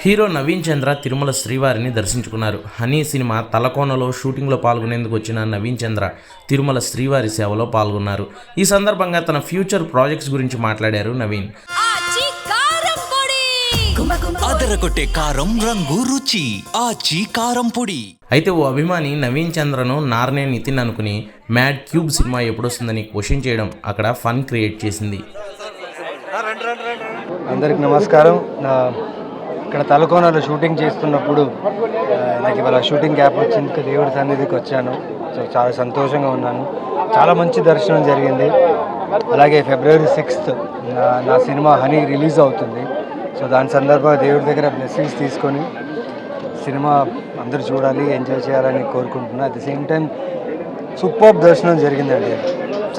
Hero Naveen చంద్ర తిరుమల శ్రీవారిని దర్శించుకున్నారు. Honey cinema తలకోనలో షూటింగ్లో పాల్గొనేందుకు వచ్చిన నవీన్ చంద్ర తిరుమల శ్రీవారి సేవలో పాల్గొన్నారు. ఈ సందర్భంగా తన ఫ్యూచర్ ప్రాజెక్ట్స్ గురించి మాట్లాడారు నవీన్. అదరగొట్టే కారం రంగు రుచి ఆచి కారం పొడి. అయితే ఓ అభిమాని నవీన్ చంద్రను నార్నే నితిన్ అనుకుని మ్యాడ్ క్యూబ్ సినిమా ఎప్పుడొస్తుందని క్వశ్చన్ చేయడం అక్కడ ఫన్ క్రియేట్ చేసింది. అందరికి నమస్కారం. ఇక్కడ తలకోనలో షూటింగ్ చేస్తున్నప్పుడు నాకు ఇవాళ షూటింగ్ గ్యాప్ వచ్చింది, దేవుడి సన్నిధికి వచ్చాను. సో చాలా సంతోషంగా ఉన్నాను. చాలా మంచి దర్శనం జరిగింది. అలాగే February 6th నా సినిమా హనీ రిలీజ్ అవుతుంది. సో దాని సందర్భంగా దేవుడి దగ్గర బ్లెస్సింగ్స్ తీసుకొని సినిమా అందరూ చూడాలి, ఎంజాయ్ చేయాలని కోరుకుంటున్నా. At the same time super దర్శనం జరిగిందండి.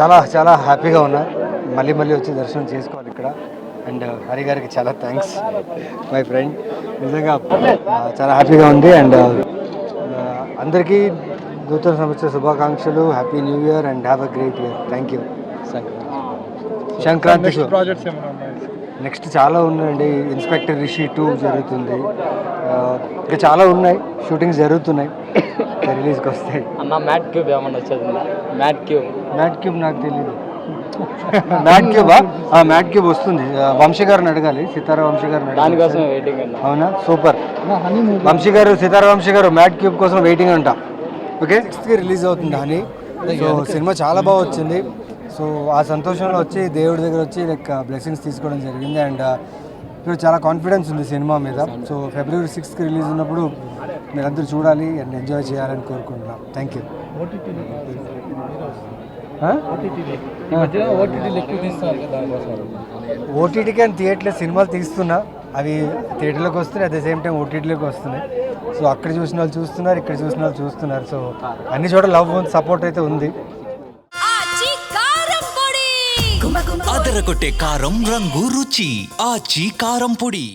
చాలా చాలా హ్యాపీగా ఉన్నా. మళ్ళీ వచ్చి దర్శనం చేసుకోవాలి ఇక్కడ. అండ్ హరి గారికి చాలా థ్యాంక్స్, మై ఫ్రెండ్. నిజంగా చాలా హ్యాపీగా ఉంది. అండ్ అందరికీ నూతన సంవత్సర శుభాకాంక్షలు. Happy new year and have a great year. Thank you. Sankranti next చాలా ఉన్నాయండి. ఇన్స్పెక్టర్ రిషి 2 జరుగుతుంది. ఇంకా చాలా ఉన్నాయి, షూటింగ్స్ జరుగుతున్నాయి, రిలీజ్కి వస్తాయి. అన్న మ్యాట్ క్యూబ్ ఏమన్నా వచ్చేది? మ్యాట్ క్యూబ్ నాకు తెలియదు. మ్యాట్ క్యూబ్ వస్తుంది. వంశీ గారిని అడగాలి, సితారా వంశీ గారిని. దానికోసం వెయిటింగ్. అవునా, సూపర్. వంశీ గారు, సితారా వంశీ గారు మ్యాట్ క్యూబ్ కోసం వెయిటింగ్ అంట. ఓకే, 6th రిలీజ్ అవుతుంది అని. సో సినిమా చాలా బాగా వచ్చింది. సో ఆ సంతోషంలో వచ్చి దేవుడి దగ్గర వచ్చి లైక్ బ్లెస్సింగ్స్ తీసుకోవడం జరిగింది. అండ్ ఇప్పుడు చాలా కాన్ఫిడెన్స్ ఉంది సినిమా మీద. సో February 6th రిలీజ్ ఉన్నప్పుడు మీరందరూ చూడాలి అండ్ ఎంజాయ్ చేయాలని కోరుకుంటున్నాం. Thank you. ఓటీటీకి అని థియేటర్లో సినిమాలు తీస్తున్నా, అవి థియేటర్లోకి వస్తున్నాయి, అట్ ద సేమ్ టైం ఓటీటీలోకి వస్తున్నాయి. సో అక్కడ చూసిన వాళ్ళు చూస్తున్నారు, ఇక్కడ చూసిన వాళ్ళు చూస్తున్నారు. సో అన్ని చోట్ల లవ్ సపోర్ట్ అయితే ఉంది. అదరగొట్టే కారం రంగు రుచి ఆచి కారం పొడి.